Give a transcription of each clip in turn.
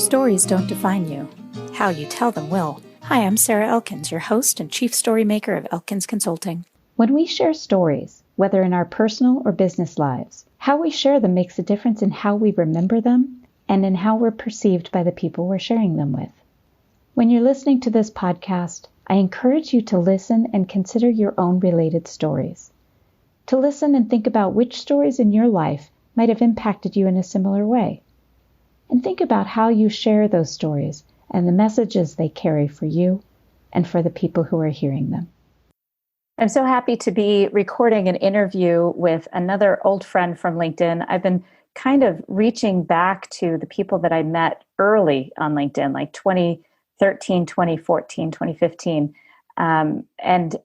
Stories don't define you. How you tell them will. Hi, I'm Sarah Elkins, your host and chief story maker of Elkins Consulting. When we share stories, whether in our personal or business lives, how we share them makes a difference in how we remember them and in how we're perceived by the people we're sharing them with. When you're listening to this podcast, I encourage you to listen and consider your own related stories. To listen and think about which stories in your life might have impacted you in a similar way. And think about how you share those stories and the messages they carry for you and for the people who are hearing them. I'm so happy to be recording an interview with another old friend from LinkedIn. I've been kind of reaching back to the people that I met early on LinkedIn, like 2013, 2014, 2015. And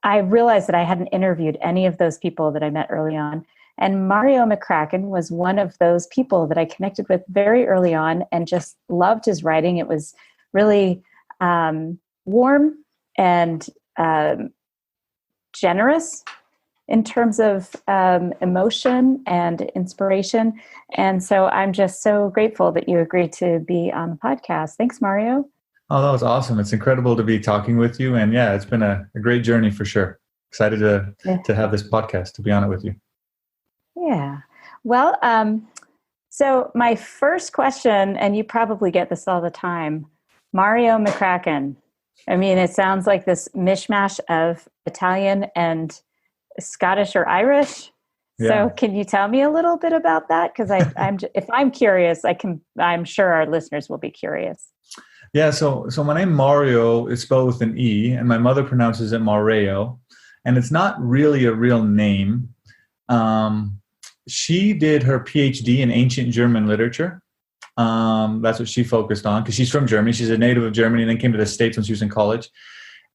I realized that I hadn't interviewed any of those people that I met early on. And Mareo McCracken was one of those people that I connected with very early on and just loved his writing. It was really warm and generous in terms of emotion and inspiration. And so I'm just so grateful that you agreed to be on the podcast. Thanks, Mareo. Oh, that was awesome. It's incredible to be talking with you. And yeah, it's been a great journey for sure. Excited to have this podcast, to be on it with you. Yeah. Well, so my first question, and you probably get this all the time, Mareo McCracken. I mean, it sounds like this mishmash of Italian and Scottish or Irish. Yeah. So can you tell me a little bit about that? Because if I'm curious, I'm sure our listeners will be curious. Yeah. So my name Mareo is spelled with an E, and my mother pronounces it Mareo, and it's not really a real name. She did her PhD in ancient German literature. That's what she focused on because she's from Germany. She's a native of Germany and then came to the States when she was in college.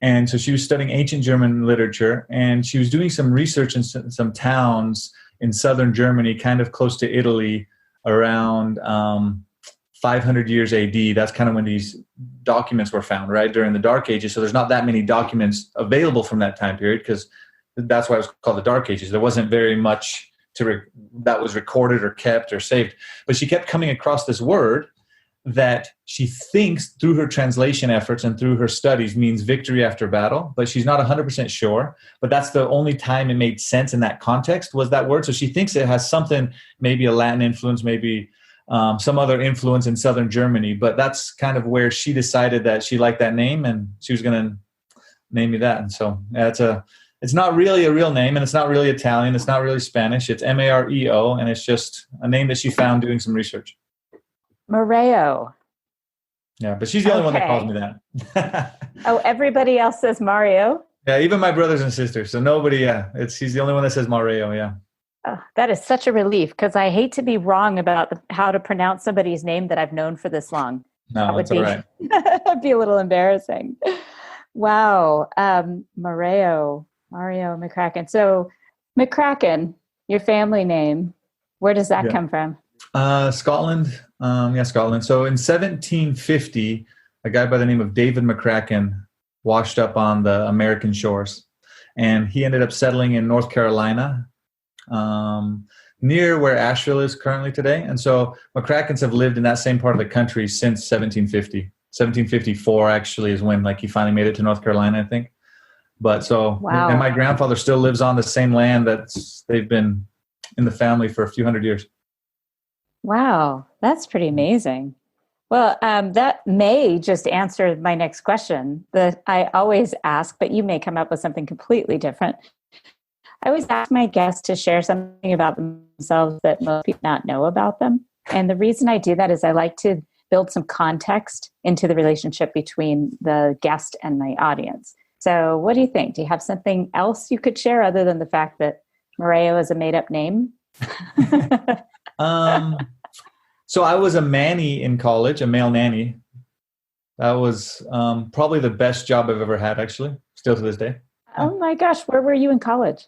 And so she was studying ancient German literature, and she was doing some research in some towns in southern Germany, kind of close to Italy, around 500 years AD. That's kind of when these documents were found, right, during the Dark Ages. So there's not that many documents available from that time period because that's why it was called the Dark Ages. There wasn't very much that was recorded or kept or saved. But she kept coming across this word that she thinks through her translation efforts and through her studies means victory after battle, but she's not 100% sure. But that's the only time it made sense in that context was that word. So she thinks it has something, maybe a Latin influence, maybe some other influence in southern Germany. But that's kind of where she decided that she liked that name and she was going to name me that. And so it's not really a real name, and it's not really Italian. It's not really Spanish. It's Mareo, and it's just a name that she found doing some research. Mareo. Yeah, but she's the only one that calls me that. Oh, everybody else says Mareo? Yeah, even my brothers and sisters. So nobody, she's the only one that says Mareo, yeah. Oh, that is such a relief, because I hate to be wrong about how to pronounce somebody's name that I've known for this long. No, that's all right. That'd be a little embarrassing. Wow, Mareo McCracken. So McCracken, your family name, where does that come from? Scotland. Scotland. So in 1750, a guy by the name of David McCracken washed up on the American shores, and he ended up settling in North Carolina, near where Asheville is currently today. And so McCrackens have lived in that same part of the country since 1750. 1754 actually is when he finally made it to North Carolina, I think. But so, wow. And my grandfather still lives on the same land they've been in the family for a few hundred years. Wow, that's pretty amazing. Well, that may just answer my next question that I always ask, but you may come up with something completely different. I always ask my guests to share something about themselves that most people not know about them. And the reason I do that is I like to build some context into the relationship between the guest and my audience. So what do you think? Do you have something else you could share other than the fact that Mareo is a made-up name? So I was a nanny in college, a male nanny. That was probably the best job I've ever had, actually, still to this day. Oh my gosh, where were you in college?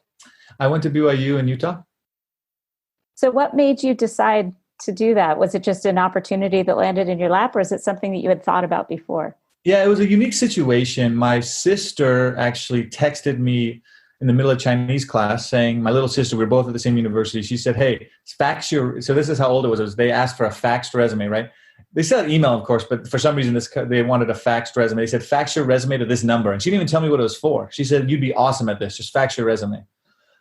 I went to BYU in Utah. So what made you decide to do that? Was it just an opportunity that landed in your lap, or is it something that you had thought about before? Yeah, it was a unique situation. My sister actually texted me in the middle of Chinese class saying, my little sister, we were both at the same university. She said, hey, fax your, so this is how old it was. They asked for a faxed resume, right? They said email, of course, but for some reason they wanted a faxed resume. They said, fax your resume to this number. And she didn't even tell me what it was for. She said, you'd be awesome at this. Just fax your resume.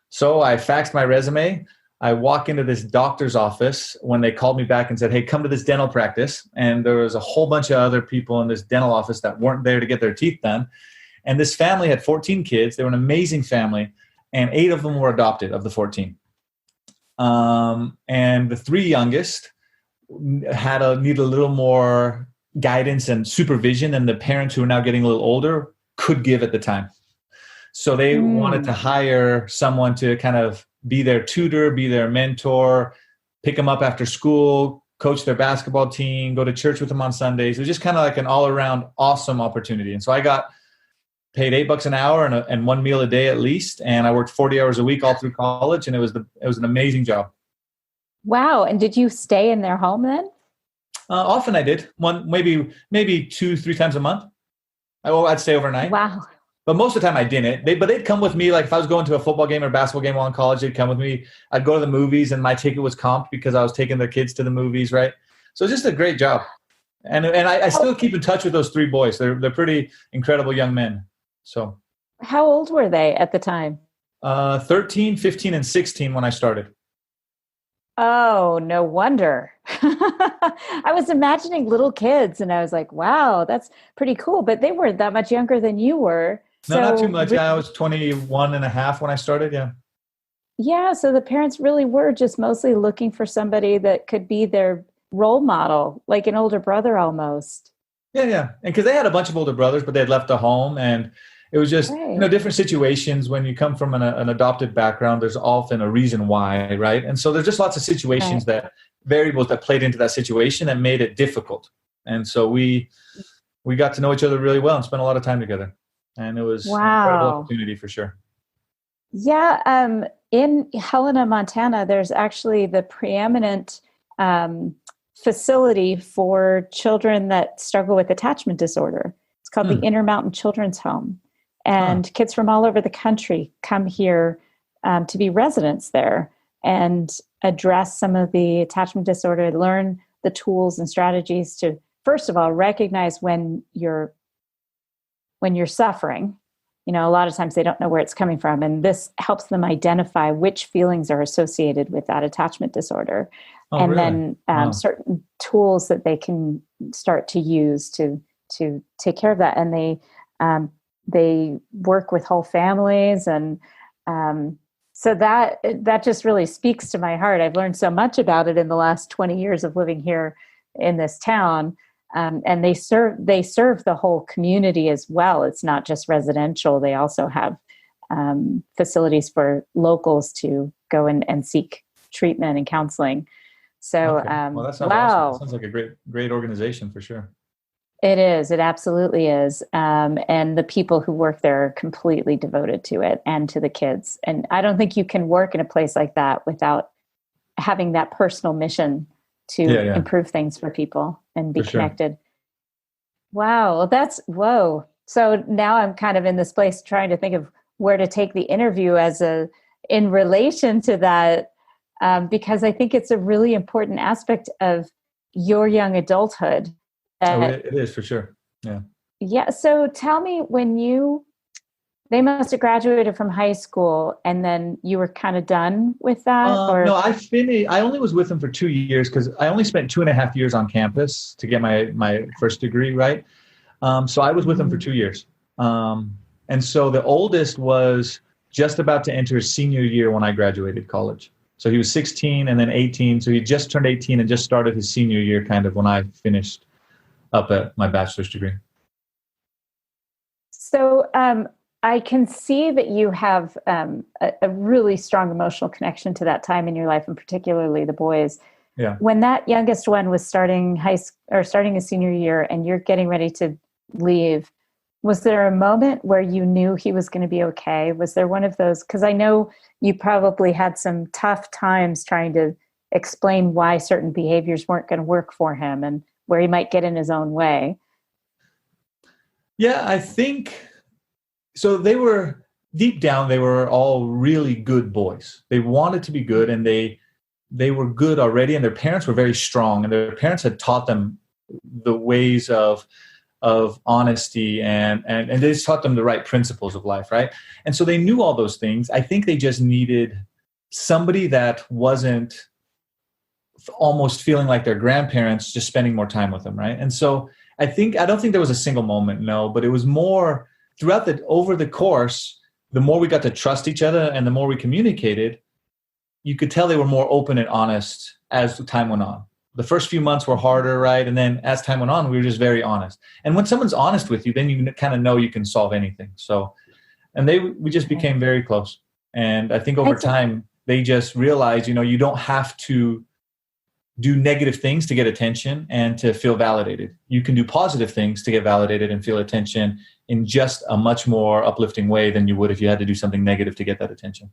So I faxed my resume. I walk into this doctor's office when they called me back and said, hey, come to this dental practice. And there was a whole bunch of other people in this dental office that weren't there to get their teeth done. And this family had 14 kids. They were an amazing family. And 8 of them were adopted of the 14. And the 3 youngest needed a little more guidance and supervision than the parents who are now getting a little older could give at the time. So they wanted to hire someone to kind of be their tutor, be their mentor, pick them up after school, coach their basketball team, go to church with them on Sundays. It was just kind of like an all-around awesome opportunity. And so I got paid $8 an hour and 1 meal a day at least. And I worked 40 hours a week all through college. And it was an amazing job. Wow. And did you stay in their home then? Often I did. Maybe 2-3 times a month. I'd stay overnight. Wow. But most of the time I didn't. They'd come with me. Like if I was going to a football game or basketball game while in college, they'd come with me. I'd go to the movies and my ticket was comped because I was taking the kids to the movies, right? So it's just a great job. And I still keep in touch with those 3 boys. They're pretty incredible young men. So how old were they at the time? 13, 15, and 16 when I started. Oh, no wonder. I was imagining little kids and I was like, wow, that's pretty cool. But they weren't that much younger than you were. No, not too much. Yeah, I was 21 and a half when I started. Yeah. Yeah. So the parents really were just mostly looking for somebody that could be their role model, like an older brother almost. Yeah. And because they had a bunch of older brothers, but they had left the home, and it was just, right. Different situations. When you come from an adopted background, there's often a reason why, right? And so there's just lots of situations variables that played into that situation and made it difficult. And so we got to know each other really well and spent a lot of time together. And it was an incredible opportunity for sure. Yeah. In Helena, Montana, there's actually the preeminent facility for children that struggle with attachment disorder. It's called the Intermountain Children's Home. And kids from all over the country come here to be residents there and address some of the attachment disorder, learn the tools and strategies to, first of all, recognize when you're suffering. A lot of times they don't know where it's coming from. And this helps them identify which feelings are associated with that attachment disorder. And really? Then certain tools that they can start to use to take care of that. And they work with whole families. And so that just really speaks to my heart. I've learned so much about it in the last 20 years of living here in this town. And they serve the whole community as well. It's not just residential. They also have facilities for locals to go and seek treatment and counseling. So, well, that sounds awesome. That sounds like a great organization for sure. It is. It absolutely is. And the people who work there are completely devoted to it and to the kids. And I don't think you can work in a place like that without having that personal mission to improve things for people and be connected. Wow. Well, whoa. So now I'm kind of in this place trying to think of where to take the interview in relation to that, because I think it's a really important aspect of your young adulthood. It is for sure. Yeah. Yeah. So tell me, they must have graduated from high school and then you were kind of done with that? No, I only was with them for 2 years because I only spent 2.5 years on campus to get my first degree, right? So I was with them for 2 years. And so the oldest was just about to enter his senior year when I graduated college. So he was 16 and then 18. So he just turned 18 and just started his senior year kind of when I finished up at my bachelor's degree. So I can see that you have a really strong emotional connection to that time in your life, and particularly the boys. Yeah. When that youngest one was starting his senior year and you're getting ready to leave, was there a moment where you knew he was going to be okay? Was there one of those? Because I know you probably had some tough times trying to explain why certain behaviors weren't going to work for him and where he might get in his own way. Yeah, I think so. They were deep down, they were all really good boys. They wanted to be good, and they were good already, and their parents were very strong, and their parents had taught them the ways of honesty, and they just taught them the right principles of life, right? And so they knew all those things. I think they just needed somebody that wasn't almost feeling like their grandparents, just spending more time with them, right? And so I don't think there was a single moment, no, but it was more over the course, the more we got to trust each other and the more we communicated, you could tell they were more open and honest as time went on. The first few months were harder, right? And then as time went on, we were just very honest. And when someone's honest with you, then you kind of know you can solve anything. So, and we just became very close. And I think over time, they just realized, you don't have to do negative things to get attention and to feel validated. You can do positive things to get validated and feel attention in just a much more uplifting way than you would if you had to do something negative to get that attention.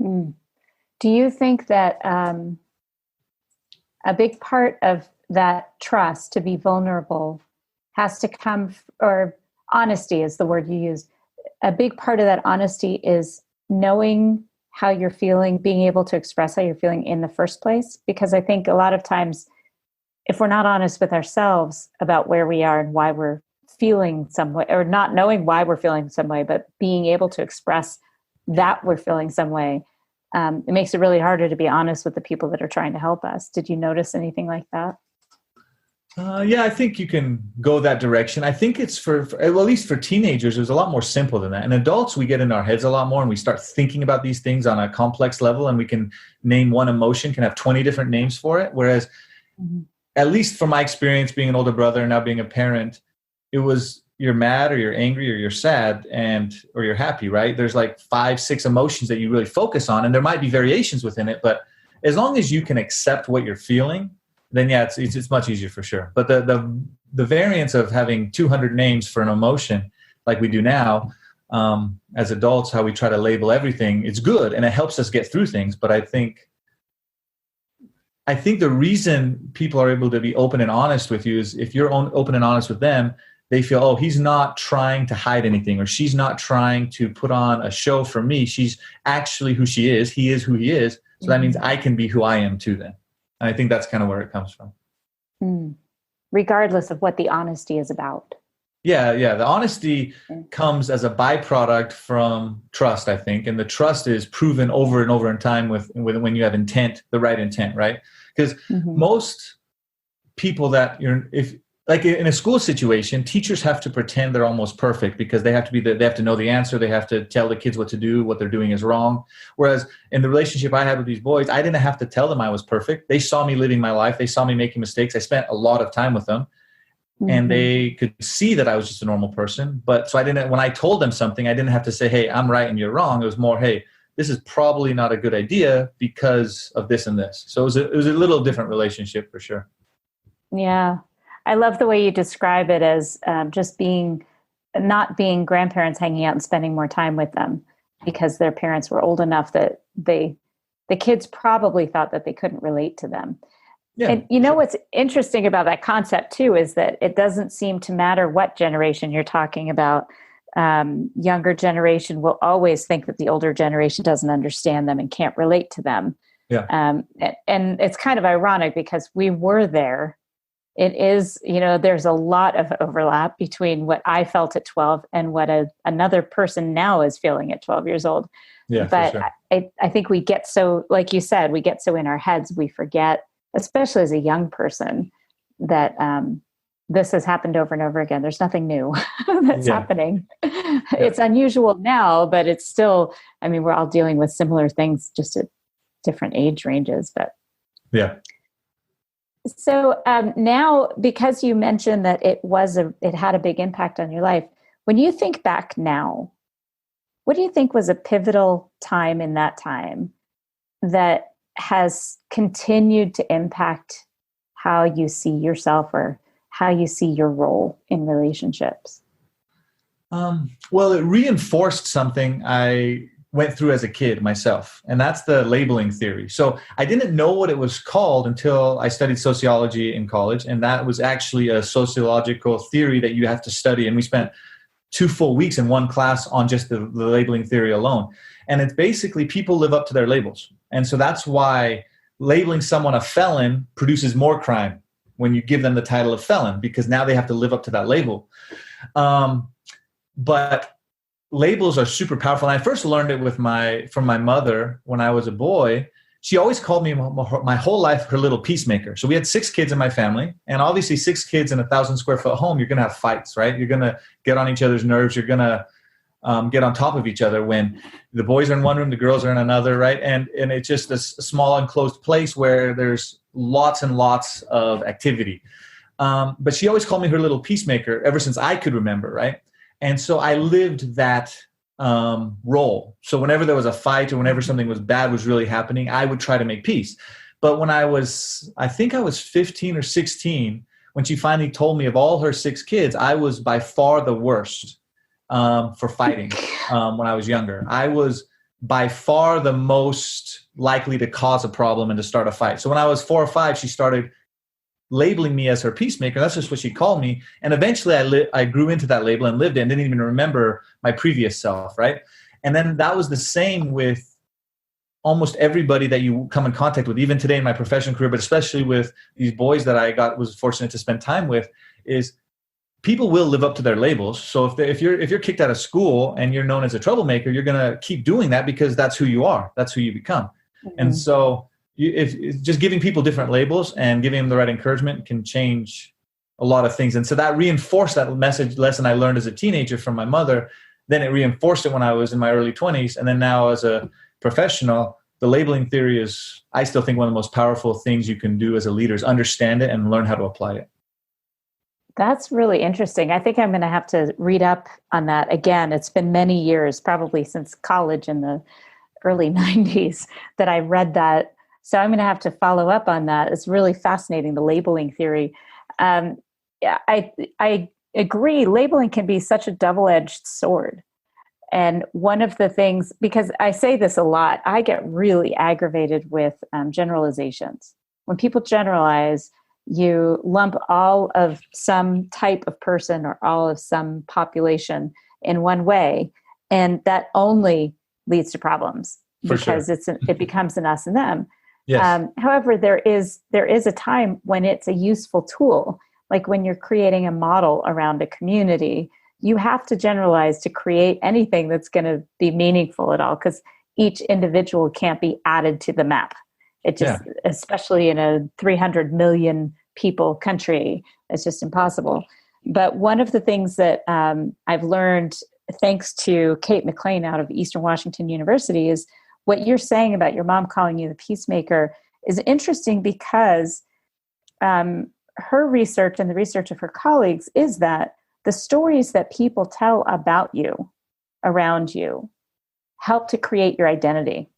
Do you think that a big part of that trust to be vulnerable has to come, or honesty is the word you use, a big part of that honesty is knowing how you're feeling, being able to express how you're feeling in the first place? Because I think a lot of times, if we're not honest with ourselves about where we are and why we're feeling some way, or not knowing why we're feeling some way, but being able to express that we're feeling some way, it makes it really harder to be honest with the people that are trying to help us. Did you notice anything like that? Yeah, I think you can go that direction. I think it's for at least for teenagers, it's a lot more simple than that. And adults, we get in our heads a lot more and we start thinking about these things on a complex level, and we can name one emotion, can have 20 different names for it. Whereas at least from my experience being an older brother and now being a parent, it was you're mad or you're angry or you're sad or you're happy, right? There's like 5-6 emotions that you really focus on, and there might be variations within it, but as long as you can accept what you're feeling, then yeah, it's much easier for sure. But the variance of having 200 names for an emotion like we do now, as adults, how we try to label everything, it's good and it helps us get through things. But I think the reason people are able to be open and honest with you is if you're open and honest with them, they feel, oh, he's not trying to hide anything, or she's not trying to put on a show for me. She's actually who she is. He is who he is. So that means I can be who I am too then. And I think that's kind of where it comes from. Regardless of what the honesty is about. Yeah. The honesty comes as a byproduct from trust, I think. And the trust is proven over and over in time with when you have intent, the right intent, right? Because most people that like in a school situation, teachers have to pretend they're almost perfect because they have to know the answer. They have to tell the kids what to do. What they're doing is wrong. Whereas in the relationship I had with these boys, I didn't have to tell them I was perfect. They saw me living my life. They saw me making mistakes. I spent a lot of time with them, and they could see that I was just a normal person. But so when I told them something, I didn't have to say, hey, I'm right and you're wrong. It was more, hey, this is probably not a good idea because of this and this. So it was a little different relationship for sure. Yeah. I love the way you describe it as just not being grandparents hanging out and spending more time with them because their parents were old enough that the kids probably thought that they couldn't relate to them. Yeah, and what's interesting about that concept too is that it doesn't seem to matter what generation you're talking about. Younger generation will always think that the older generation doesn't understand them and can't relate to them. Yeah. And it's kind of ironic because we were there. It is, there's a lot of overlap between what I felt at 12 and what another person now is feeling at 12 years old. Yeah, but for sure. I think we get so, like you said, we get so in our heads, we forget, especially as a young person, that this has happened over and over again. There's nothing new that's happening. Yeah. It's unusual now, but it's still, we're all dealing with similar things, just at different age ranges. But yeah. So now, because you mentioned that it had a big impact on your life, when you think back now, what do you think was a pivotal time in that time that has continued to impact how you see yourself or how you see your role in relationships? Well, it reinforced something I went through as a kid myself, and that's the labeling theory. So I didn't know what it was called until I studied sociology in college, and that was actually a sociological theory that you have to study, and we spent 2 full weeks in one class on just the labeling theory alone. And it's basically people live up to their labels, and so that's why labeling someone a felon produces more crime. when you give them the title of felon, because now they have to live up to that label. But labels are super powerful. And I first learned it from my mother when I was a boy. She always called me my whole life her little peacemaker. So we had 6 kids in my family, and obviously 6 kids in a 1,000 square foot home, you're going to have fights, right? You're going to get on each other's nerves. You're going to get on top of each other when the boys are in one room, the girls are in another, right? And it's just a small enclosed place where there's lots and lots of activity. But she always called me her little peacemaker ever since I could remember, right? And so I lived that role. So whenever there was a fight or whenever something was bad was really happening, I would try to make peace. But when I think I was 15 or 16, when she finally told me of all her 6 kids, I was by far the worst for fighting when I was younger. I was by far the most likely to cause a problem and to start a fight. So when I was 4 or 5, she started labeling me as her peacemaker. That's just what she called me. And eventually I grew into that label and lived it and didn't even remember my previous self, right? And then that was the same with almost everybody that you come in contact with, even today in my professional career, but especially with these boys that I was fortunate to spend time with, is people will live up to their labels. So if you're kicked out of school and you're known as a troublemaker, you're going to keep doing that because that's who you are. That's who you become. Mm-hmm. And so if just giving people different labels and giving them the right encouragement can change a lot of things. And so that reinforced that lesson I learned as a teenager from my mother. Then it reinforced it when I was in my early 20s. And then now as a professional, the labeling theory is, I still think, one of the most powerful things you can do as a leader is understand it and learn how to apply it. That's really interesting. I think I'm going to have to read up on that again. It's been many years, probably since college in the early 90s, that I read that. So I'm going to have to follow up on that. It's really fascinating, the labeling theory. I agree. Labeling can be such a double-edged sword. And one of the things, because I say this a lot, I get really aggravated with generalizations. When people generalize, you lump all of some type of person or all of some population in one way, and that only leads to problems because it becomes an us and them. Yes. However, there is a time when it's a useful tool. Like when you're creating a model around a community, you have to generalize to create anything that's going to be meaningful at all, because each individual can't be added to the map. It just, especially in a 300 million people country, it's just impossible. But one of the things that I've learned, thanks to Kate McLean out of Eastern Washington University, is what you're saying about your mom calling you the peacemaker is interesting, because her research and the research of her colleagues is that the stories that people tell about you, around you, help to create your identity,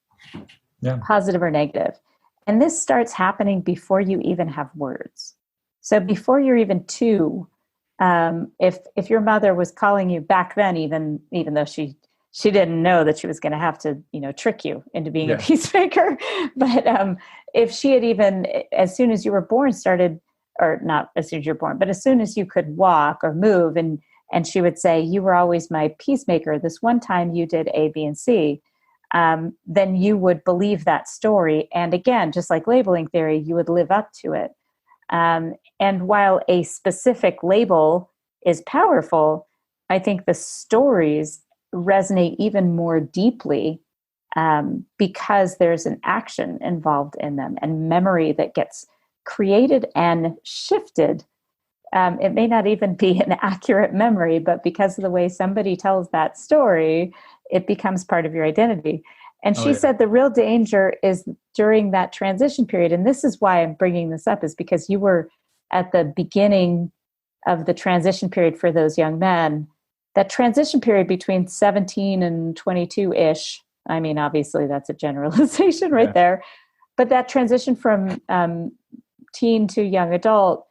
positive or negative. And this starts happening before you even have words. So before you're even 2, if your mother was calling you back then, even though she didn't know that she was going to have to, trick you into being a peacemaker. But if she had even, as soon as you were born, started, or not as soon as you're born, but as soon as you could walk or move, and she would say, you were always my peacemaker. This one time you did A, B, and C. Then you would believe that story. And again, just like labeling theory, you would live up to it. And while a specific label is powerful, I think the stories resonate even more deeply because there's an action involved in them and memory that gets created and shifted. It may not even be an accurate memory, but because of the way somebody tells that story, it becomes part of your identity. And she said the real danger is during that transition period. And this is why I'm bringing this up, is because you were at the beginning of the transition period for those young men. That transition period between 17 and 22-ish, I mean, obviously that's a generalization right there, but that transition from teen to young adult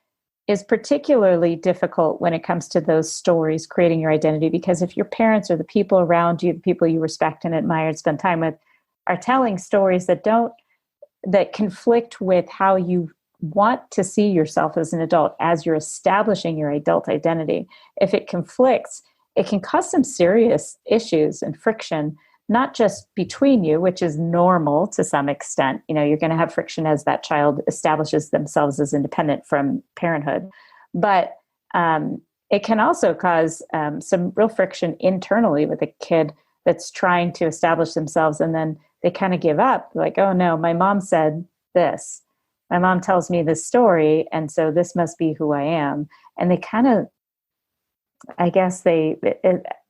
is particularly difficult when it comes to those stories, creating your identity, because if your parents or the people around you, the people you respect and admire and spend time with, are telling stories that conflict with how you want to see yourself as an adult, as you're establishing your adult identity, if it conflicts, it can cause some serious issues and friction not just between you, which is normal to some extent. You're going to have friction as that child establishes themselves as independent from parenthood, but it can also cause some real friction internally with a kid that's trying to establish themselves, and then they kind of give up, like, oh no, my mom said this. My mom tells me this story, and so this must be who I am. And they kind of, I guess you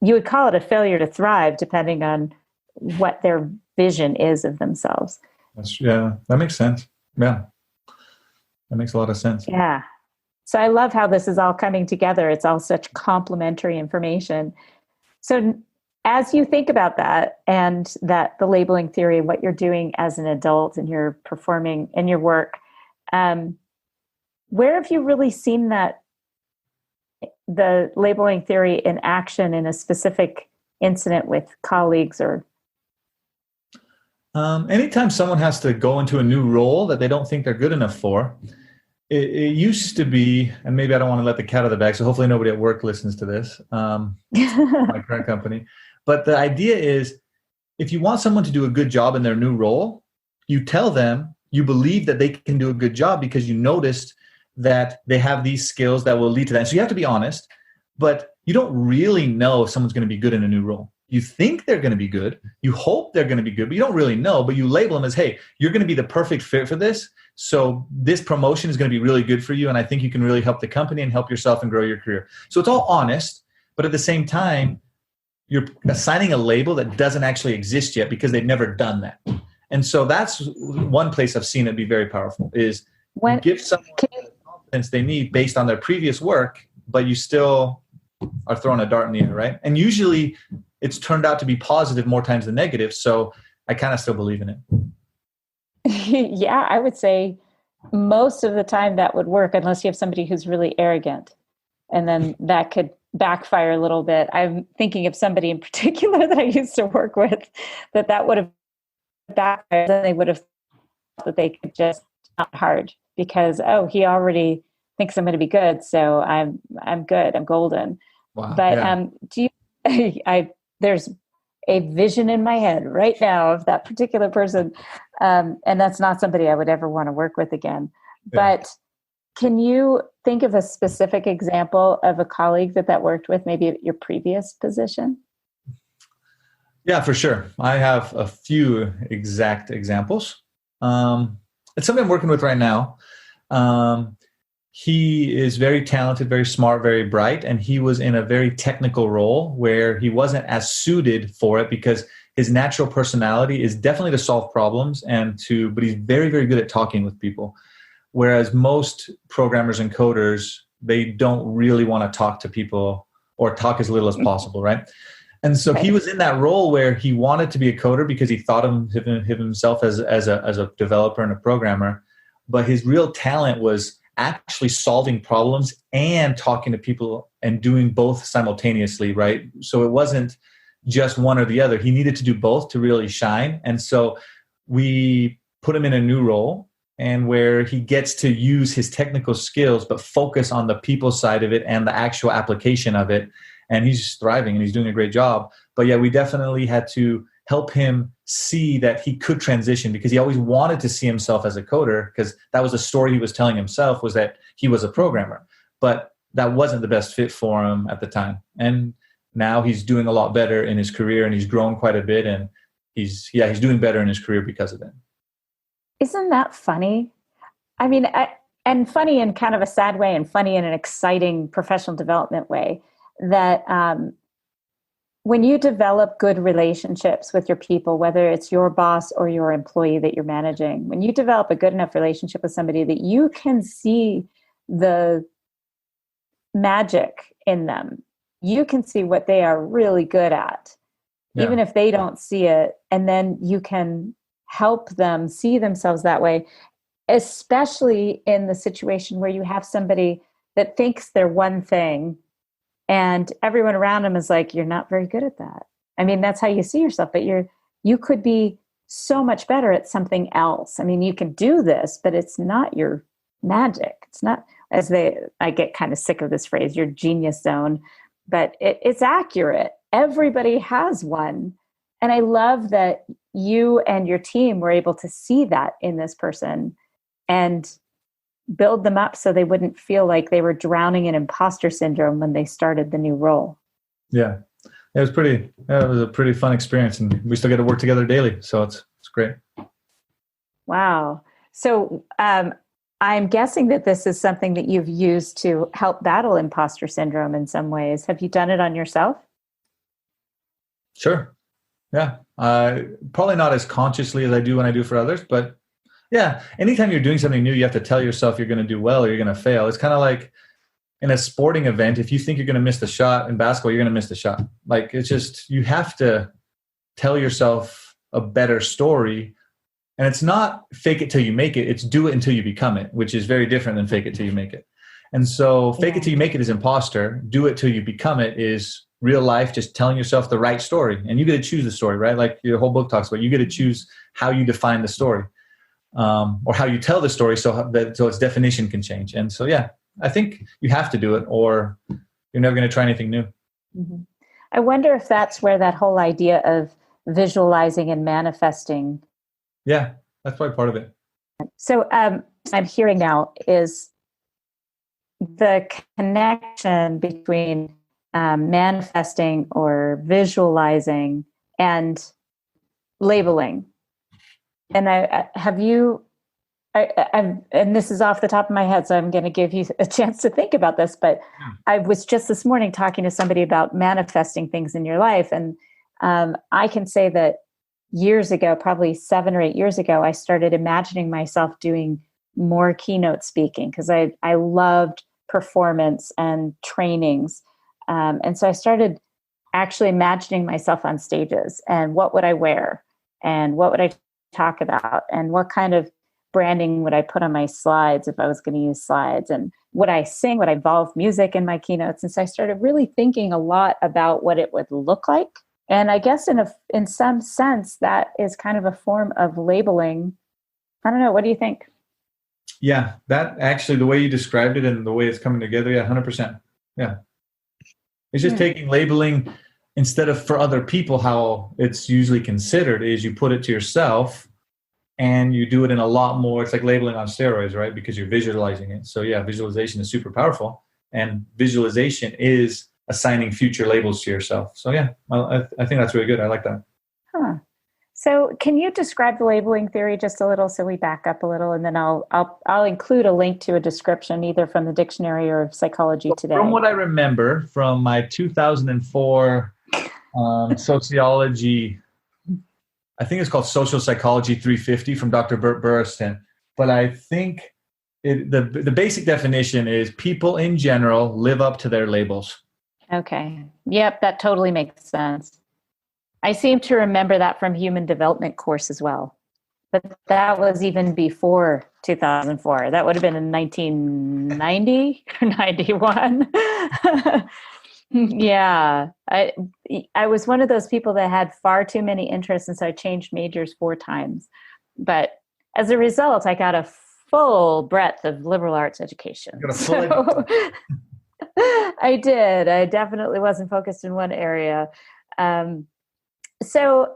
would call it a failure to thrive, depending on what their vision is of themselves. That makes sense. Yeah, that makes a lot of sense. Yeah. So I love how this is all coming together. It's all such complementary information. So as you think about that, and that the labeling theory, what you're doing as an adult and you're performing in your work, where have you really seen that, the labeling theory in action in a specific incident with colleagues or? Anytime someone has to go into a new role that they don't think they're good enough for, it used to be, and maybe I don't want to let the cat out of the bag, so hopefully nobody at work listens to this, my current company. But the idea is, if you want someone to do a good job in their new role, you tell them you believe that they can do a good job because you noticed that they have these skills that will lead to that. So you have to be honest, but you don't really know if someone's going to be good in a new role. You think they're going to be good. You hope they're going to be good, but you don't really know. But you label them as, hey, you're going to be the perfect fit for this. So this promotion is going to be really good for you. And I think you can really help the company and help yourself and grow your career. So it's all honest, but at the same time, you're assigning a label that doesn't actually exist yet because they've never done that. And so that's one place I've seen it be very powerful, is give someone the confidence they need based on their previous work, but you still are throwing a dart in the air, right? And usually it's turned out to be positive more times than negative. So I kind of still believe in it. Yeah, I would say most of the time that would work, unless you have somebody who's really arrogant. And then that could backfire a little bit. I'm thinking of somebody in particular that I used to work with, that would have backfired. Then they would have thought that they could just not hard because, oh, he already thinks I'm going to be good, so I'm good, I'm golden. Wow, but yeah. Do you? There's a vision in my head right now of that particular person, and that's not somebody I would ever want to work with again. Yeah. But can you think of a specific example of a colleague that worked with, maybe at your previous position? Yeah, for sure. I have a few exact examples. It's somebody I'm working with right now. He is very talented, very smart, very bright, and he was in a very technical role where he wasn't as suited for it because his natural personality is definitely to solve problems but he's very, very good at talking with people. Whereas most programmers and coders, they don't really want to talk to people or talk as little as possible, right? And so he was in that role where he wanted to be a coder because he thought of himself as a developer and a programmer, but his real talent was actually solving problems and talking to people and doing both simultaneously, right? So it wasn't just one or the other. He needed to do both to really shine. And so we put him in a new role, and where he gets to use his technical skills, but focus on the people side of it and the actual application of it. And he's thriving and he's doing a great job. But yeah, we definitely had to help him see that he could transition because he always wanted to see himself as a coder because that was the story he was telling himself, was that he was a programmer. But that wasn't the best fit for him at the time. And now he's doing a lot better in his career and he's grown quite a bit and he's doing better in his career because of it. Isn't that funny? I mean, and funny in kind of a sad way and funny in an exciting professional development way, that when you develop good relationships with your people, whether it's your boss or your employee that you're managing, when you develop a good enough relationship with somebody that you can see the magic in them, you can see what they are really good at, even if they don't see it. And then you can help them see themselves that way, especially in the situation where you have somebody that thinks they're one thing and everyone around them is like, you're not very good at that. I mean, that's how you see yourself, but you could be so much better at something else. I mean, you can do this, but it's not your magic. It's not, I get kind of sick of this phrase, your genius zone, but it's accurate. Everybody has one. And I love that you and your team were able to see that in this person and build them up so they wouldn't feel like they were drowning in imposter syndrome when they started the new role. Yeah. It was a pretty fun experience, and we still get to work together daily. So it's great. Wow. So I'm guessing that this is something that you've used to help battle imposter syndrome in some ways. Have you done it on yourself? Sure. Yeah. Probably not as consciously as I do when I do for others, but yeah, anytime you're doing something new, you have to tell yourself you're going to do well or you're going to fail. It's kind of like in a sporting event, if you think you're going to miss the shot in basketball, you're going to miss the shot. Like, it's just, you have to tell yourself a better story. And it's not fake it till you make it. It's do it until you become it, which is very different than fake it till you make it. And so fake it till you make it is imposter. Do it till you become it is real life, just telling yourself the right story. And you get to choose the story, right? Like your whole book talks about, you get to choose how you define the story, or how you tell the story so its definition can change. And so, yeah, I think you have to do it or you're never going to try anything new. Mm-hmm. I wonder if that's where that whole idea of visualizing and manifesting. Yeah, that's probably part of it. So I'm hearing now is the connection between manifesting or visualizing and labeling. And and this is off the top of my head, so I'm going to give you a chance to think about this, but I was just this morning talking to somebody about manifesting things in your life. And I can say that years ago, probably 7 or 8 years ago, I started imagining myself doing more keynote speaking because I loved performance and trainings. And so I started actually imagining myself on stages and what would I wear and what would I talk about and what kind of branding would I put on my slides if I was going to use slides, and would I sing, would I involve music in my keynotes? And so I started really thinking a lot about what it would look like. And I guess in some sense, that is kind of a form of labeling. I don't know. What do you think? Yeah, that actually, the way you described it and the way it's coming together, yeah, 100%. Yeah. It's just taking labeling instead of for other people, how it's usually considered is you put it to yourself and you do it in a lot more. It's like labeling on steroids, right? Because you're visualizing it. So yeah, visualization is super powerful, and visualization is assigning future labels to yourself. So yeah, I think that's really good. I like that. Huh. So can you describe the labeling theory just a little so we back up a little, and then I'll include a link to a description either from the dictionary or Psychology Today. From what I remember from my 2004 sociology, I think it's called Social Psychology 350 from Dr. Burt Burriston. But I think the basic definition is people in general live up to their labels. Okay. Yep, that totally makes sense. I seem to remember that from human development course as well. But that was even before 2004. That would have been in 1990 or 91. Yeah. I was one of those people that had far too many interests, and so I changed majors 4 times. But as a result, I got a full breadth of liberal arts education. So, I did. I definitely wasn't focused in one area. So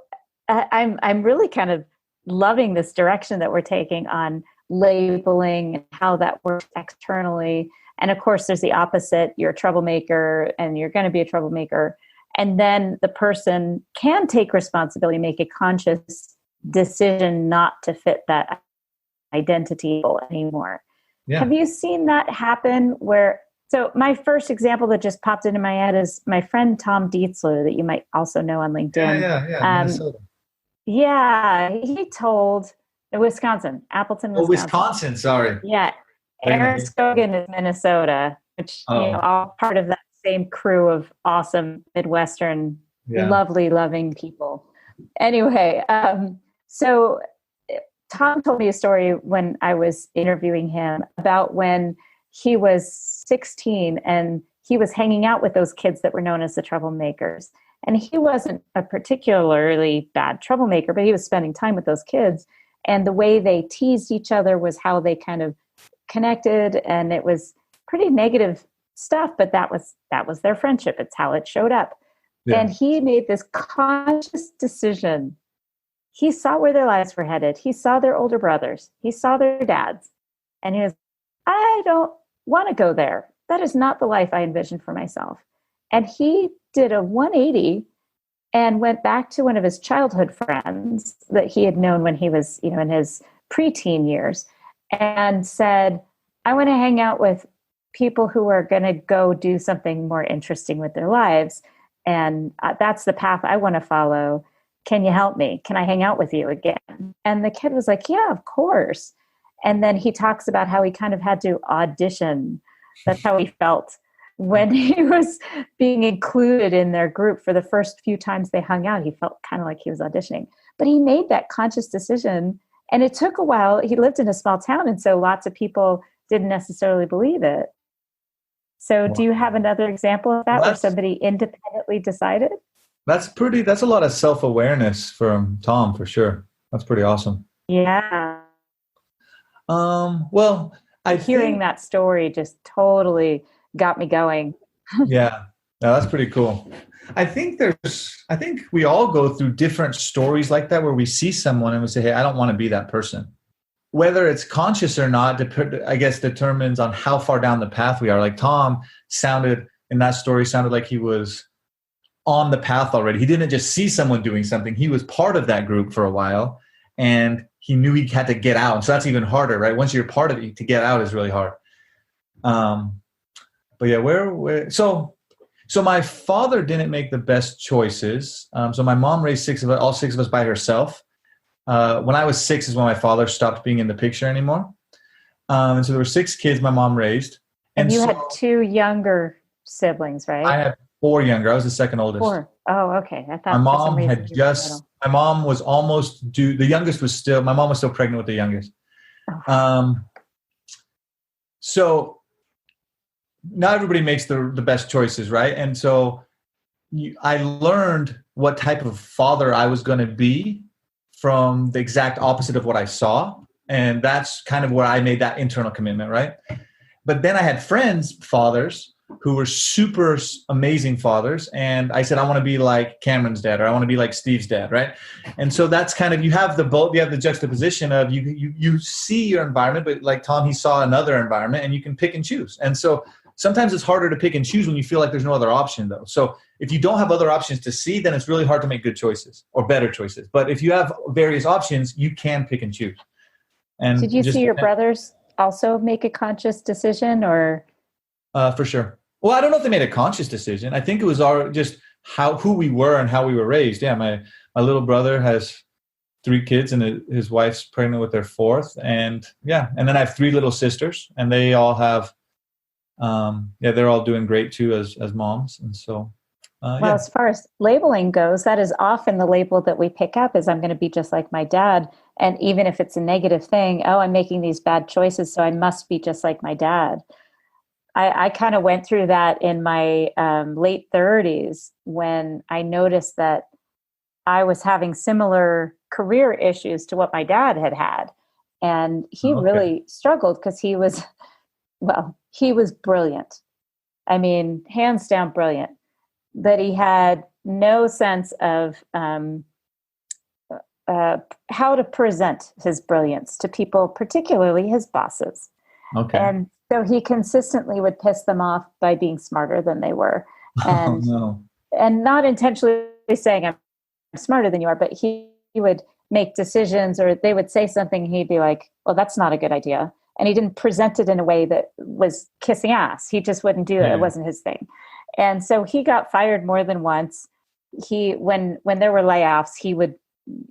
I'm really kind of loving this direction that we're taking on labeling and how that works externally. And of course, there's the opposite. You're a troublemaker and you're going to be a troublemaker. And then the person can take responsibility, make a conscious decision not to fit that identity anymore. Yeah. Have you seen that happen so my first example that just popped into my head is my friend Tom Dietzler, that you might also know on LinkedIn. Yeah. Minnesota. Yeah, he told Wisconsin, Appleton, Wisconsin. Oh, Wisconsin, sorry. Yeah, Aaron Scogan is Minnesota, which all part of that same crew of awesome Midwestern, lovely, loving people. Anyway, so Tom told me a story when I was interviewing him about when he was 16 and he was hanging out with those kids that were known as the troublemakers. And he wasn't a particularly bad troublemaker, but he was spending time with those kids. And the way they teased each other was how they kind of connected. And it was pretty negative stuff, but that was their friendship. It's how it showed up. Yeah. And he made this conscious decision. He saw where their lives were headed. He saw their older brothers. He saw their dads. And he was, I don't want to go there. That is not the life I envisioned for myself. And he did a 180 and went back to one of his childhood friends that he had known when he was, in his preteen years, and said, I want to hang out with people who are going to go do something more interesting with their lives. And that's the path I want to follow. Can you help me? Can I hang out with you again? And the kid was like, yeah, of course. And then he talks about how he kind of had to audition. That's how he felt when he was being included in their group. For the first few times they hung out, he felt kind of like he was auditioning. But he made that conscious decision. And it took a while. He lived in a small town, and so lots of people didn't necessarily believe it. So do you have another example of that where somebody independently decided? That's a lot of self-awareness from Tom, for sure. That's pretty awesome. Yeah. Well, hearing that story just totally got me going. Yeah. No, that's pretty cool. I think we all go through different stories like that where we see someone and we say, hey, I don't want to be that person. Whether it's conscious or not, I guess determines on how far down the path we are. Like Tom in that story sounded like he was on the path already. He didn't just see someone doing something. He was part of that group for a while, and he knew he had to get out. So that's even harder, right? Once you're part of it, to get out is really hard. But yeah, so my father didn't make the best choices. So my mom raised all six of us by herself. When I was 6 is when my father stopped being in the picture anymore. And so there were 6 kids my mom raised. And you had 2 younger siblings, right? I had 4 younger. I was the second oldest. 4. Oh, okay. I thought my mom was almost due. The youngest my mom was still pregnant with the youngest. Oh. So not everybody makes the best choices, right? And so I learned what type of father I was going to be from the exact opposite of what I saw. And that's kind of where I made that internal commitment, right? But then I had fathers who were super amazing fathers. And I said, I want to be like Cameron's dad, or I want to be like Steve's dad, right? And so that's kind of, you have the juxtaposition of you see your environment, but like Tom, he saw another environment, and you can pick and choose. And so sometimes it's harder to pick and choose when you feel like there's no other option, though. So if you don't have other options to see, then it's really hard to make good choices or better choices. But if you have various options, you can pick and choose. And did you see your brothers also make a conscious decision, or? For sure. Well, I don't know if they made a conscious decision. I think it was just who we were and how we were raised. Yeah, my little brother has 3 kids, and his wife's pregnant with their 4th. And yeah, and then I have 3 little sisters, and they all have. They're all doing great too as moms. And so, as far as labeling goes, that is often the label that we pick up is I'm going to be just like my dad. And even if it's a negative thing, I'm making these bad choices, so I must be just like my dad. I kind of went through that in my late 30s when I noticed that I was having similar career issues to what my dad had. And he really struggled because he was brilliant. I mean, hands down brilliant. But he had no sense of how to present his brilliance to people, particularly his bosses. Okay. And so he consistently would piss them off by being smarter than they were. And, and not intentionally saying, I'm smarter than you are, but he would make decisions, or they would say something, and he'd be like, well, that's not a good idea. And he didn't present it in a way that was kissing ass. He just wouldn't do it. It wasn't his thing. And so he got fired more than once. When there were layoffs, he would,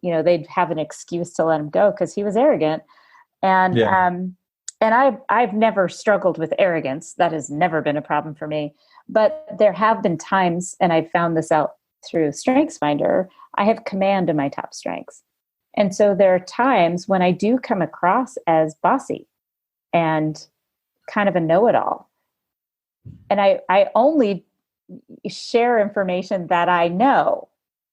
they'd have an excuse to let him go because he was arrogant. And I've never struggled with arrogance. That has never been a problem for me. But there have been times, and I found this out through StrengthsFinder, I have command of my top strengths. And so there are times when I do come across as bossy and kind of a know-it-all. And I only share information that I know.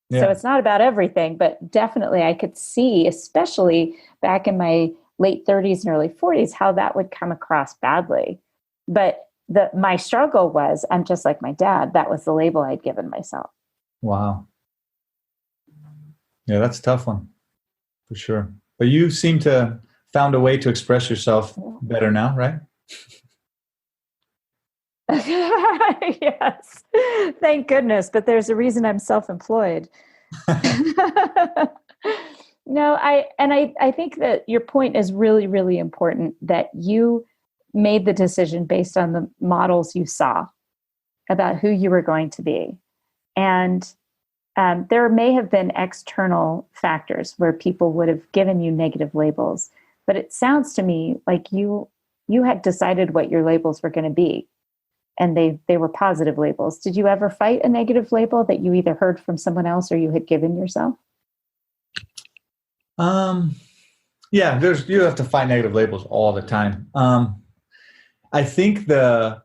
Yeah. So it's not about everything, but definitely I could see, especially back in my late 30s and early 40s, how that would come across badly. But my struggle was, I'm just like my dad. That was the label I'd given myself. Wow. Yeah, that's a tough one for sure. But you seem to found a way to express yourself better now, right? Yes. Thank goodness. But there's a reason I'm self-employed. No, I think that your point is really, really important, that you made the decision based on the models you saw about who you were going to be. And there may have been external factors where people would have given you negative labels, but it sounds to me like you had decided what your labels were going to be, and they were positive labels. Did you ever fight a negative label that you either heard from someone else or you had given yourself? Yeah, you have to fight negative labels all the time. I think the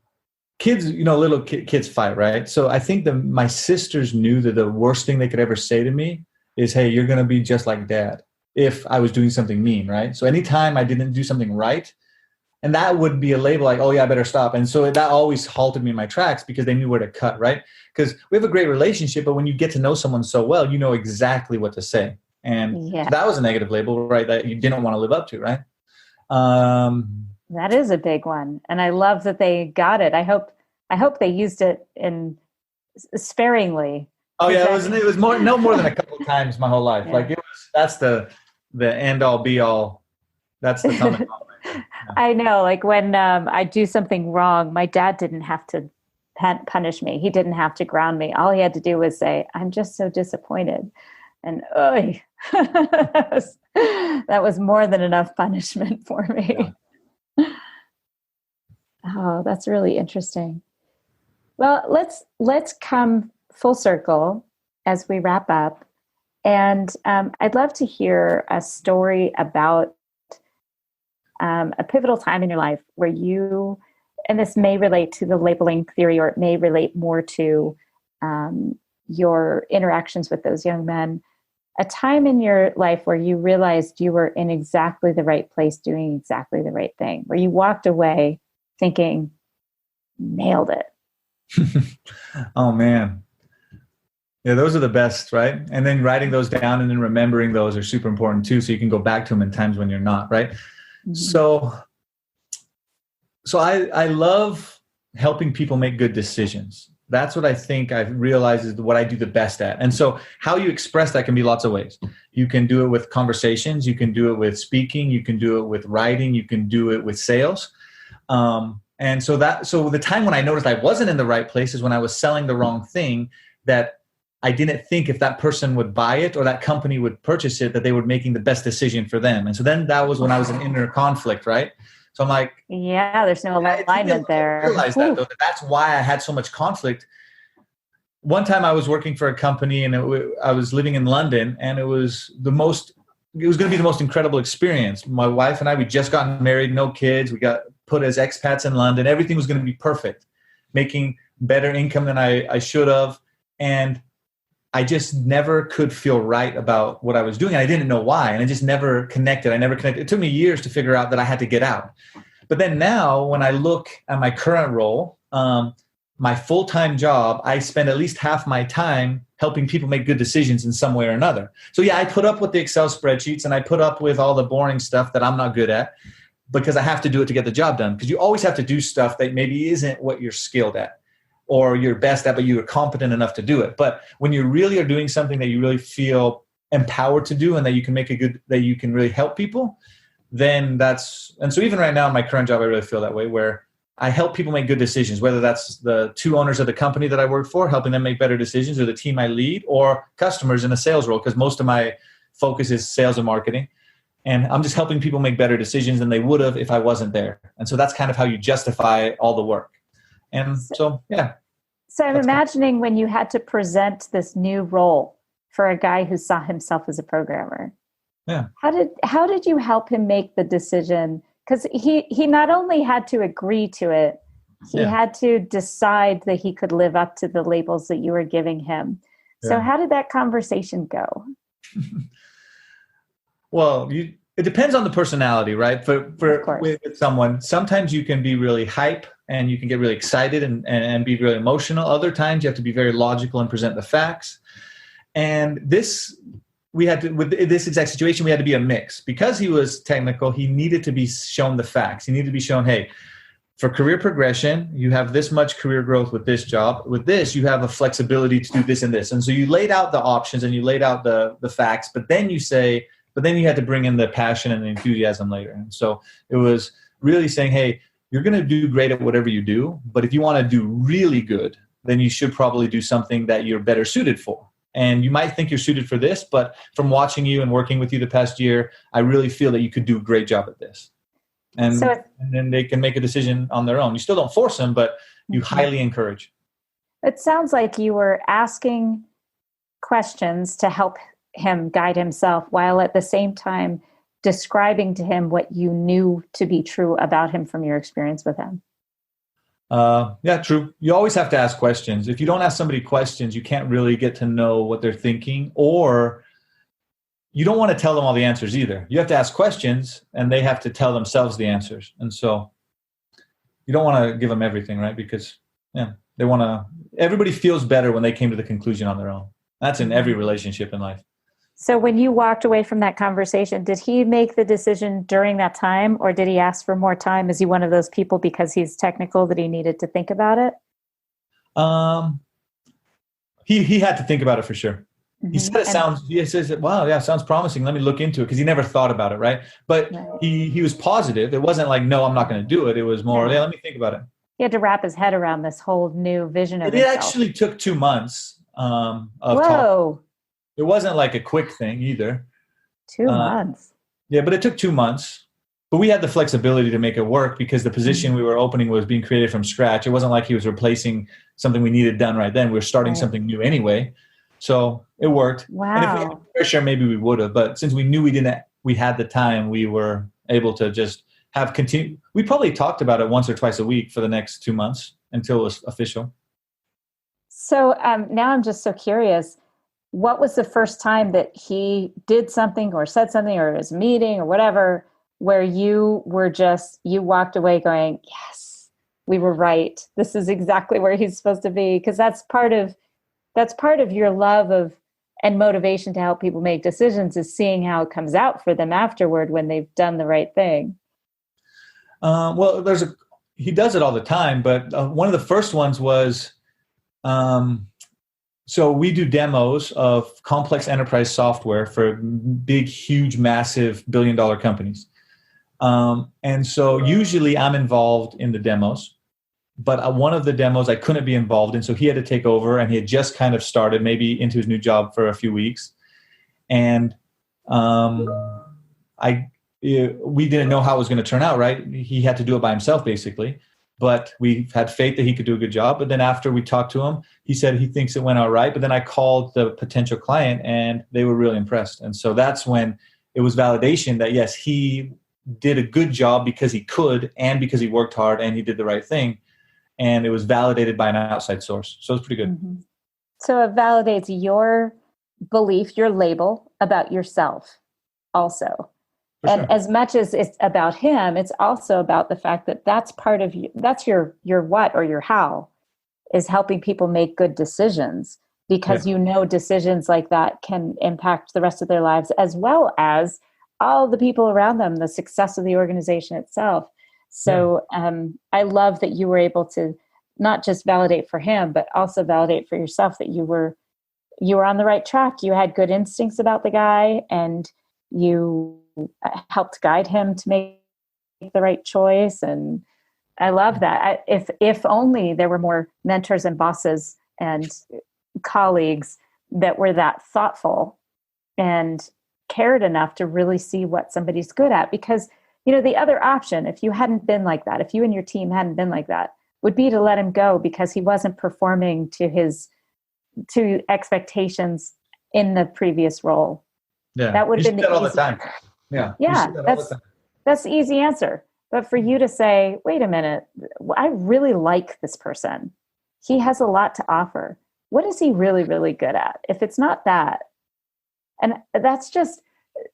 kids, little kids fight, right? So I think my sisters knew that the worst thing they could ever say to me is, hey, you're going to be just like dad, if I was doing something mean, right? So anytime I didn't do something right, and that would be a label like, oh yeah, I better stop. And so that always halted me in my tracks because they knew where to cut, right? Because we have a great relationship, but when you get to know someone so well, you know exactly what to say. And so that was a negative label, right? That you didn't want to live up to, right? That is a big one. And I love that they got it. I hope they used it sparingly. Oh yeah, it was no more than a couple of times my whole life. Yeah. Like that's the end all be all. That's the common. Yeah. I know. Like when I do something wrong, my dad didn't have to punish me. He didn't have to ground me. All he had to do was say, "I'm just so disappointed," and that was more than enough punishment for me. Yeah. Oh, that's really interesting. Well, let's come full circle as we wrap up. And I'd love to hear a story about a pivotal time in your life where you, and this may relate to the labeling theory, or it may relate more to your interactions with those young men, a time in your life where you realized you were in exactly the right place doing exactly the right thing, where you walked away thinking, nailed it. Oh man. Yeah, those are the best, right? And then writing those down and then remembering those are super important too, so you can go back to them in times when you're not, right? Mm-hmm. So I love helping people make good decisions. That's what I think I've realized is what I do the best at. And so how you express that can be lots of ways. You can do it with conversations, you can do it with speaking, you can do it with writing, you can do it with sales. And so the time when I noticed I wasn't in the right place is when I was selling the wrong thing, that I didn't think if that person would buy it or that company would purchase it, that they were making the best decision for them. And so then that was when I was in inner conflict, right? So I'm like, yeah, there's no alignment there. I realized that, though, that's why I had so much conflict. One time I was working for a company and I was living in London, and it was going to be the most incredible experience. My wife and I, we just gotten married, no kids. We got put as expats in London. Everything was going to be perfect, making better income than I should have. And I just never could feel right about what I was doing. And I didn't know why. And I just never connected. It took me years to figure out that I had to get out. But then now when I look at my current role, my full-time job, I spend at least half my time helping people make good decisions in some way or another. So yeah, I put up with the Excel spreadsheets and I put up with all the boring stuff that I'm not good at, because I have to do it to get the job done. Because you always have to do stuff that maybe isn't what you're skilled at or you're best at, but you're competent enough to do it. But when you really are doing something that you really feel empowered to do and that you can that you can really help people, then and so even right now in my current job, I really feel that way, where I help people make good decisions, whether that's the two owners of the company that I work for, helping them make better decisions, or the team I lead, or customers in a sales role, because most of my focus is sales and marketing. And I'm just helping people make better decisions than they would have if I wasn't there. And so that's kind of how you justify all the work. And so, yeah. So I'm imagining when you had to present this new role for a guy who saw himself as a programmer. Yeah. How did you help him make the decision? Because he not only had to agree to it, he had to decide that he could live up to the labels that you were giving him. So how did that conversation go? Well, it depends on the personality, right? With someone, sometimes you can be really hype and you can get really excited and be really emotional. Other times you have to be very logical and present the facts. And with this exact situation, we had to be a mix. Because he was technical, he needed to be shown the facts. He needed to be shown, hey, for career progression, you have this much career growth with this job. With this, you have a flexibility to do this and this. And so you laid out the options and you laid out the facts, but then you had to bring in the passion and the enthusiasm later. And so it was really saying, hey, you're going to do great at whatever you do, but if you want to do really good, then you should probably do something that you're better suited for. And you might think you're suited for this, but from watching you and working with you the past year, I really feel that you could do a great job at this. And then they can make a decision on their own. You still don't force them, but you highly encourage. It sounds like you were asking questions to help him guide himself, while at the same time describing to him what you knew to be true about him from your experience with him. Yeah, true. You always have to ask questions. If you don't ask somebody questions, you can't really get to know what they're thinking, or you don't want to tell them all the answers either. You have to ask questions and they have to tell themselves the answers. And so you don't want to give them everything, right? Because everybody feels better when they came to the conclusion on their own. That's in every relationship in life. So when you walked away from that conversation, did he make the decision during that time, or did he ask for more time? Is he one of those people, because he's technical, that he needed to think about it? He had to think about it for sure. He said he says, wow, yeah, sounds promising. Let me look into it, because he never thought about it, right? But he was positive. It wasn't like, no, I'm not going to do it. It was more, yeah, let me think about it. He had to wrap his head around this whole new vision of himself. It actually took 2 months of Whoa. talk. It wasn't like a quick thing either. 2 months. Yeah, but it took 2 months. But we had the flexibility to make it work, because the position we were opening was being created from scratch. It wasn't like he was replacing something we needed done right then. We were starting something new anyway. So it worked. Wow. And if we had pressure, maybe we would have. But since we knew we had the time, we were able to just we probably talked about it once or twice a week for the next 2 months until it was official. So now I'm just so curious. What was the first time that he did something or said something, or his meeting or whatever, where you walked away going, yes, we were right. This is exactly where he's supposed to be. Because that's part of your love of and motivation to help people make decisions, is seeing how it comes out for them afterward when they've done the right thing. Well, he does it all the time, but one of the first ones was, so we do demos of complex enterprise software for big, huge, massive billion-dollar companies. And so usually I'm involved in the demos, but one of the demos I couldn't be involved in. So he had to take over, and he had just kind of started maybe into his new job for a few weeks. And we didn't know how it was going to turn out, right? He had to do it by himself, basically. But we had faith that he could do a good job. But then after we talked to him, he said he thinks it went all right. But then I called the potential client, and they were really impressed. And so that's when it was validation that, yes, he did a good job because he could, and because he worked hard, and he did the right thing. And it was validated by an outside source. So it's pretty good. Mm-hmm. So it validates your belief, your label about yourself also. And as much as it's about him, it's also about the fact that that's part of you. That's your what or your how, is helping people make good decisions, because decisions like that can impact the rest of their lives, as well as all the people around them, the success of the organization itself. So I love that you were able to not just validate for him, but also validate for yourself that you were on the right track. You had good instincts about the guy, and you helped guide him to make the right choice. And I love that. If only there were more mentors and bosses and colleagues that were that thoughtful and cared enough to really see what somebody's good at. Because, the other option, if you hadn't been like that, if you and your team hadn't been like that, would be to let him go because he wasn't performing to expectations in the previous role. Yeah. That would have been all the time. Yeah, that's the easy answer. But for you to say, wait a minute, I really like this person. He has a lot to offer. What is he really, really good at? If it's not that, and that's just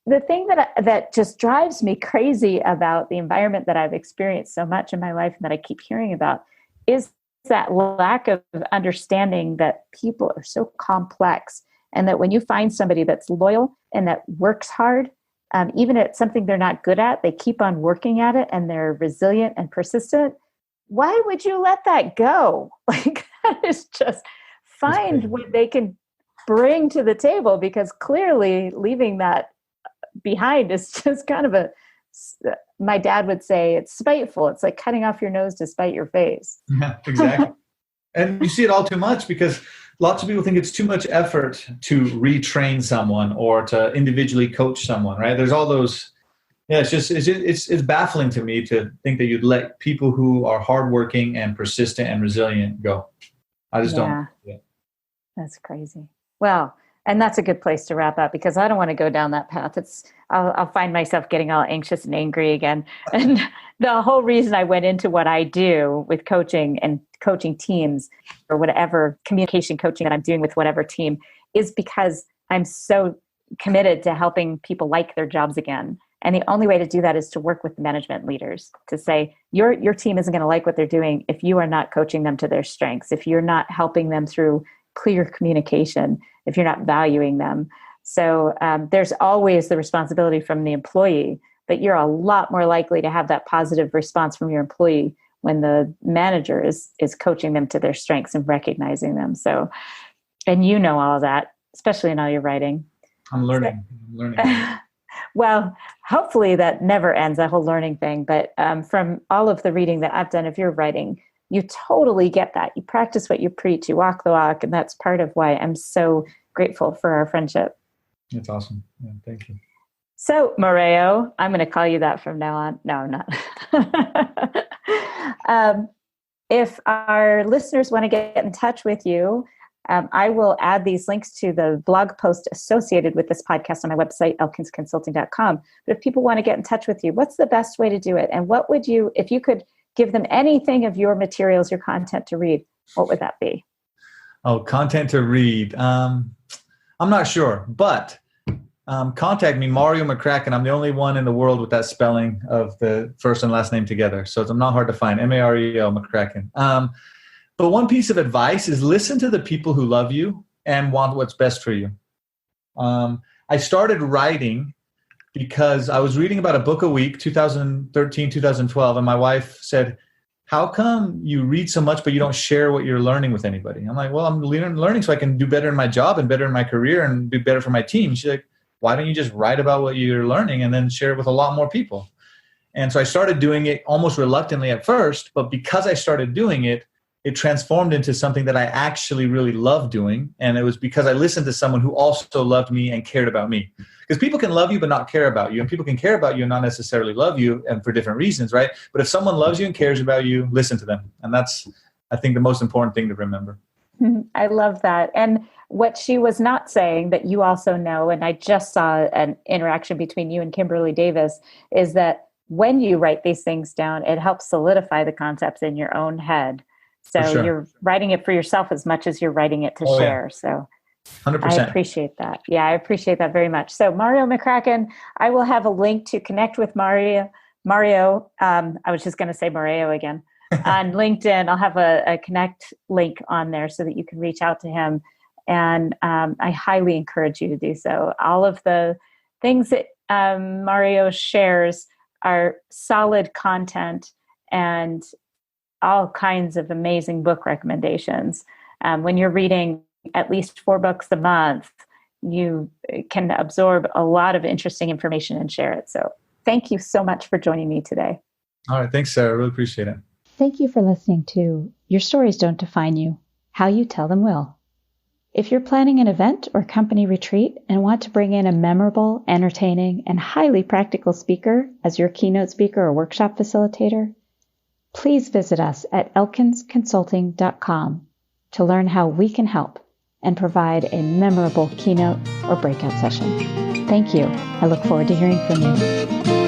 the thing that just drives me crazy about the environment that I've experienced so much in my life and that I keep hearing about is that lack of understanding that people are so complex, and that when you find somebody that's loyal and that works hard, even at something they're not good at, they keep on working at it and they're resilient and persistent. Why would you let that go? Like, that is just find what they can bring to the table, because clearly leaving that behind is just kind of my dad would say, it's spiteful. It's like cutting off your nose to spite your face. Yeah, exactly. And you see it all too much, because lots of people think it's too much effort to retrain someone or to individually coach someone, right? There's all those, it's baffling to me to think that you'd let people who are hardworking and persistent and resilient go. I just don't. Yeah. That's crazy. Well, and that's a good place to wrap up, because I don't want to go down that path. I'll find myself getting all anxious and angry again. And the whole reason I went into what I do with coaching and coaching teams, or whatever communication coaching that I'm doing with whatever team, is because I'm so committed to helping people like their jobs again. And the only way to do that is to work with the management leaders to say, your team isn't going to like what they're doing if you are not coaching them to their strengths, if you're not helping them through clear communication, if you're not valuing them. So there's always the responsibility from the employee, but you're a lot more likely to have that positive response from your employee when the manager is coaching them to their strengths and recognizing them. So, and you know all of that, especially in all your writing. I'm learning. Well, hopefully that never ends, that whole learning thing. But from all of the reading that I've done of your writing, you totally get that. You practice what you preach, you walk the walk. And that's part of why I'm so grateful for our friendship. That's awesome. Yeah, thank you. So, Mareo, I'm going to call you that from now on. No, I'm not. If our listeners want to get in touch with you, I will add these links to the blog post associated with this podcast on my website, elkinsconsulting.com. But if people want to get in touch with you, what's the best way to do it? And what would you, if you could give them anything of your materials, your content to read, what would that be? Oh, content to read. I'm not sure, but contact me, Mareo McCracken. I'm the only one in the world with that spelling of the first and last name together. So it's not hard to find, Mareo McCracken. But one piece of advice is listen to the people who love you and want what's best for you. I started writing because I was reading about a book a week, 2013, 2012, and my wife said, how come you read so much but you don't share what you're learning with anybody? I'm like, well, I'm learning so I can do better in my job and better in my career and do better for my team. She's like, why don't you just write about what you're learning and then share it with a lot more people? And so I started doing it almost reluctantly at first, but because I started doing it, it transformed into something that I actually really love doing. And it was because I listened to someone who also loved me and cared about me. Because people can love you but not care about you. And people can care about you and not necessarily love you, and for different reasons, right? But if someone loves you and cares about you, listen to them. And that's, I think, the most important thing to remember. I love that. And what she was not saying that you also know, and I just saw an interaction between you and Kimberly Davis, is that when you write these things down, it helps solidify the concepts in your own head. So sure. You're writing it for yourself as much as you're writing it to share. Yeah. So 100%. I appreciate that. Yeah, I appreciate that very much. So Mareo McCracken, I will have a link to connect with Mareo. I was just going to say Mareo again. On LinkedIn, I'll have a connect link on there so that you can reach out to him. And I highly encourage you to do so. All of the things that Mareo shares are solid content and all kinds of amazing book recommendations. When you're reading at least 4 books a month, you can absorb a lot of interesting information and share it. So thank you so much for joining me today. All right. Thanks, Sarah. I really appreciate it. Thank you for listening to Your Stories Don't Define You, How You Tell Them Will. If you're planning an event or company retreat and want to bring in a memorable, entertaining, and highly practical speaker as your keynote speaker or workshop facilitator, please visit us at elkinsconsulting.com to learn how we can help and provide a memorable keynote or breakout session. Thank you. I look forward to hearing from you.